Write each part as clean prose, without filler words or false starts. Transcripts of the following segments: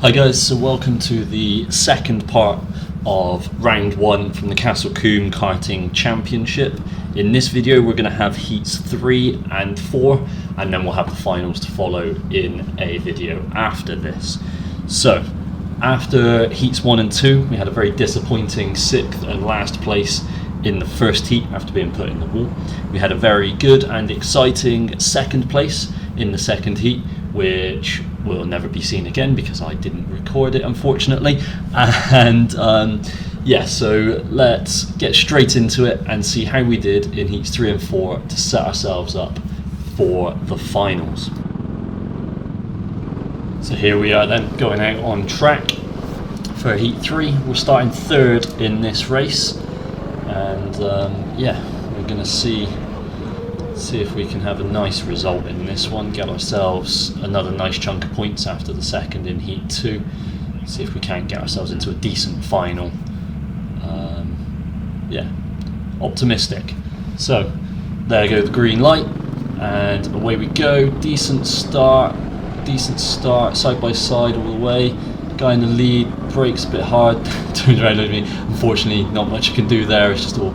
Hi guys, so welcome to the second part of round one from the Castle Combe Karting Championship. In this video we're going to have heats 3 and 4 and then we'll have the finals to follow in a video after this. So after heats 1 and 2 we had a very disappointing 6th and last place in the first heat after being put in the wall. We had a very good and exciting second place in the second heat, which will never be seen again because I didn't record it, unfortunately. And so let's get straight into it and see how we did in heats 3 and 4 to set ourselves up for the finals. So here we are then, going out on track for heat 3. We're starting third in this race, and we're going to see if we can have a nice result in this one, get ourselves another nice chunk of points after the second in heat 2, see if we can't get ourselves into a decent final. Optimistic. So there goes the green light and away we go. Decent start, side by side all the way. Guy in the lead brakes a bit hard, turns around at me. Unfortunately not much you can do there, it's just all a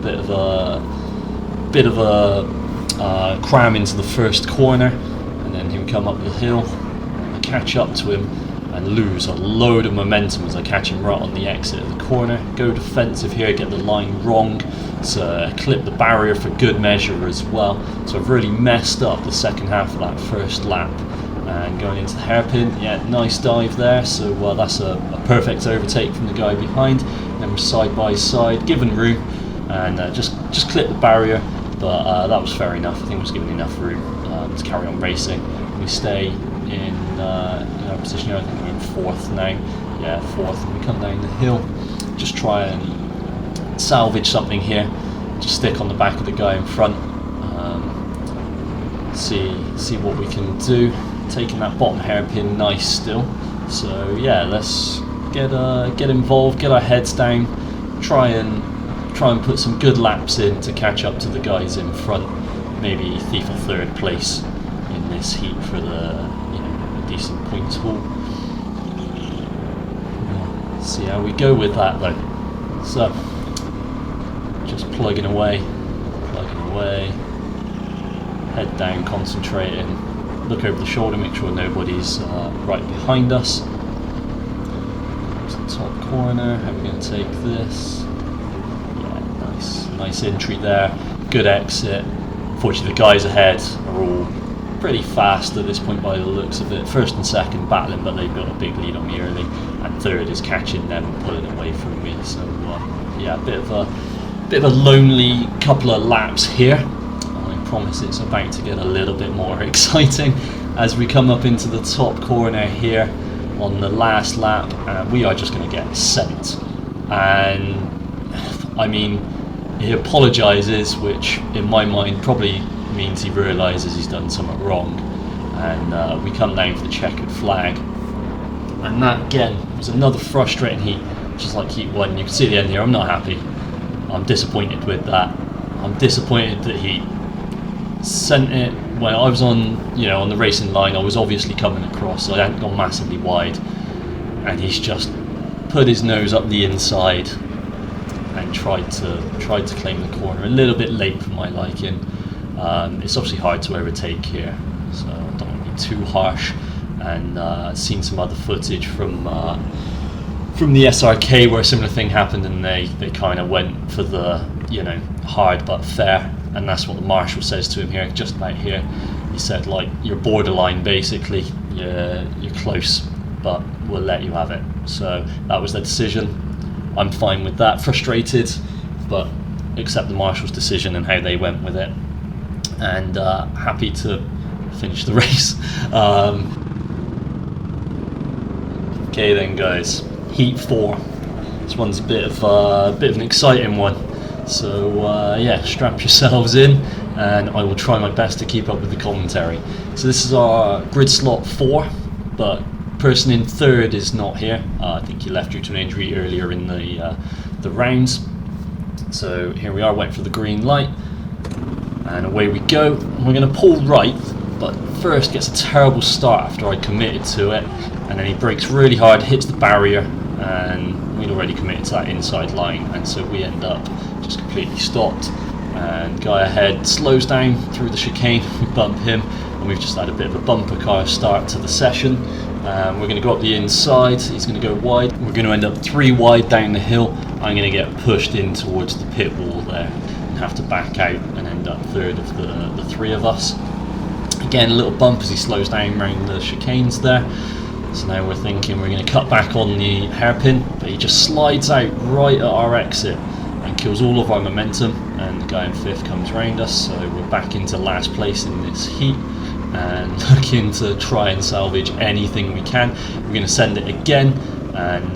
bit of a cram into the first corner, and then he would come up the hill. I catch up to him and lose a load of momentum as I catch him right on the exit of the corner. Go defensive here, get the line wrong to clip the barrier for good measure as well. So I've really messed up the second half of that first lap. And going into the hairpin, nice dive there. So that's a perfect overtake from the guy behind. Then we're side by side, given room, and just clip the barrier. But that was fair enough. I think it was given enough room to carry on racing. We stay in our position here. I think we're in fourth now. Yeah, fourth. And we come down the hill. Just try and salvage something here. Just stick on the back of the guy in front. See what we can do. Taking that bottom hairpin nice still. So let's get involved. Get our heads down. Try and put some good laps in to catch up to the guys in front. Maybe thief a third place in this heat for a decent points haul. See how we go with that though. So just plugging away, head down, concentrating, look over the shoulder, make sure nobody's right behind us. There's the top corner, how are we going to take this? Nice entry there, good exit. Unfortunately the guys ahead are all pretty fast at this point by the looks of it. First and second battling, but they've got a big lead on me early, and third is catching them and pulling away from me. So a bit of a lonely couple of laps here. I promise it's about to get a little bit more exciting as we come up into the top corner here on the last lap, and we are just going to get sent. And I mean, he apologises, which in my mind probably means he realises he's done something wrong, and we come down for the checkered flag. And that again was another frustrating heat, just like heat 1. You can see the end here. I'm not happy. I'm disappointed with that. I'm disappointed that he sent it when I was on the racing line. I was obviously coming across, so I hadn't gone massively wide, and he's just put his nose up the inside and tried to claim the corner a little bit late for my liking. It's obviously hard to overtake here, so I don't want to be too harsh. And seen some other footage from the SRK where a similar thing happened, and they kind of went for the hard but fair, and that's what the marshal says to him here, just about here. He said, like, you're borderline basically, you're close, but we'll let you have it. So that was their decision. I'm fine with that. Frustrated, but accept the marshal's decision and how they went with it, and happy to finish the race. Okay then guys, heat 4. This one's a bit of an exciting one. So strap yourselves in, and I will try my best to keep up with the commentary. So this is our grid slot 4, but person in third is not here. I think he left due to an injury earlier in the rounds. So here we are, wait for the green light, and away we go. We're going to pull right but first gets a terrible start after I committed to it, and then he brakes really hard, hits the barrier, and we'd already committed to that inside line, and so we end up just completely stopped. And guy ahead slows down through the chicane, we bump him, and we've just had a bit of a bumper car start to the session. We're going to go up the inside, he's going to go wide, we're going to end up 3 wide down the hill. I'm going to get pushed in towards the pit wall there and have to back out and end up third of the 3 of us. Again, a little bump as he slows down around the chicanes there. So now we're thinking we're going to cut back on the hairpin, but he just slides out right at our exit and kills all of our momentum, and the guy in 5th comes round us, so we're back into last place in this heat and looking to try and salvage anything we can. We're going to send it again, and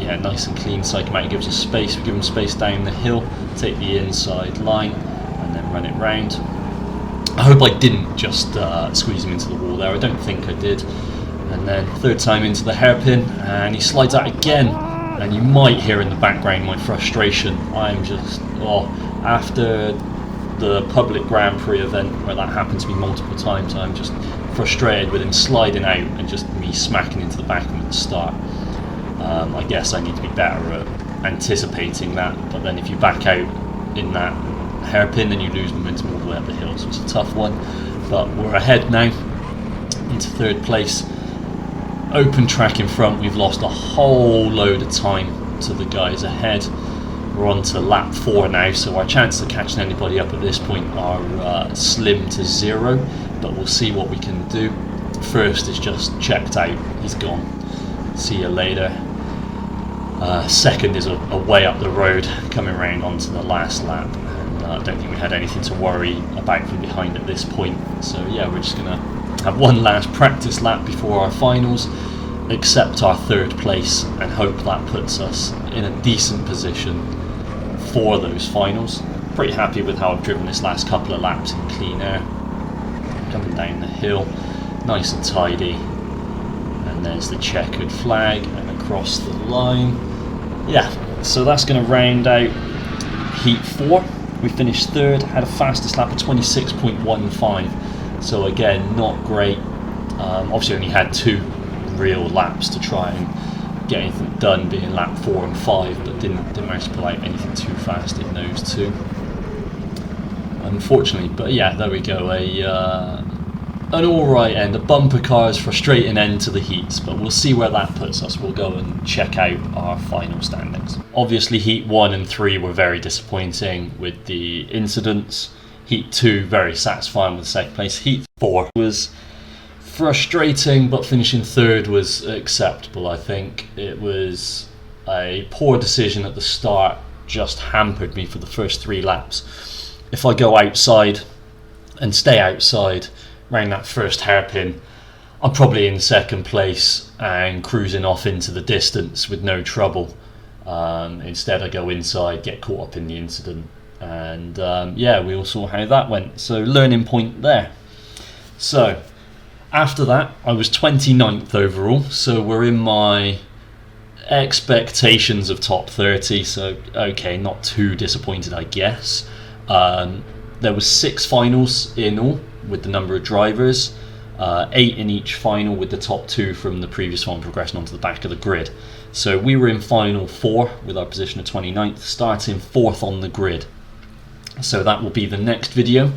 yeah, nice and clean. Psychomatic gives us space, we give him space down the hill, take the inside line and then run it round. I hope I didn't just squeeze him into the wall there, I don't think I did. And then 3rd time into the hairpin, and he slides out again, and you might hear in the background my frustration. I'm just, after the public Grand Prix event where that happened to me multiple times, I'm just frustrated with him sliding out and just me smacking into the back of him at the start. I guess I need to be better at anticipating that, but then if you back out in that hairpin then you lose momentum all the way up the hill, so it's a tough one. But we're ahead now into 3rd place. Open track in front, we've lost a whole load of time to the guys ahead. We're on to lap 4 now, so our chances of catching anybody up at this point are slim to 0, but we'll see what we can do. First is just checked out, he's gone, see you later. Second is a way up the road, coming round onto the last lap, and I don't think we had anything to worry about from behind at this point. So yeah, we're just going to have one last practice lap before our finals, accept our 3rd place, and hope that puts us in a decent position for those finals. Pretty happy with how I've driven this last couple of laps in clean air. Coming down the hill, nice and tidy, and there's the checkered flag and across the line. Yeah, so that's going to round out heat 4. We finished 3rd, had a fastest lap of 26.15. So again, not great. Obviously only had 2 real laps to try and get anything done, being lap 4 and 5, but didn't manage to pull out anything too fast in those 2, unfortunately. But yeah, there we go, an alright end. A bumper car's frustrating end to the heats, but we'll see where that puts us. We'll go and check out our final standings. Obviously heat 1 and 3 were very disappointing with the incidents. Heat 2 very satisfying with 2nd place. Heat 4 was frustrating, but finishing 3rd was acceptable. I think it was a poor decision at the start, just hampered me for the first 3 laps. If I go outside and stay outside around that first hairpin, I'm probably in 2nd place and cruising off into the distance with no trouble. Instead I go inside, get caught up in the incident, and yeah, we all saw how that went, so learning point there. So after that I was 29th overall, so we're in my expectations of top 30, so okay, not too disappointed I guess. There was 6 finals in all with the number of drivers, 8 in each final with the top 2 from the previous one progressing onto the back of the grid. So we were in final 4 with our position of 29th, starting 4th on the grid. So that will be the next video,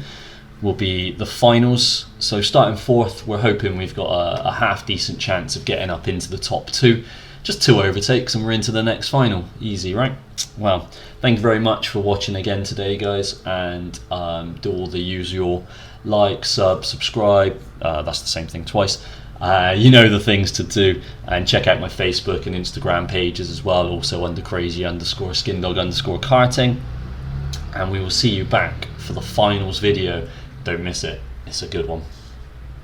will be the finals. So starting 4th, we're hoping we've got a half decent chance of getting up into the top 2. Just 2 overtakes and we're into the next final. Easy, right? Well, thank you very much for watching again today, guys, and do all the usual like, sub, subscribe, that's the same thing twice. You know the things to do, and check out my Facebook and Instagram pages as well, also under crazy_skindog_karting, and we will see you back for the finals video. Don't miss it, it's a good one.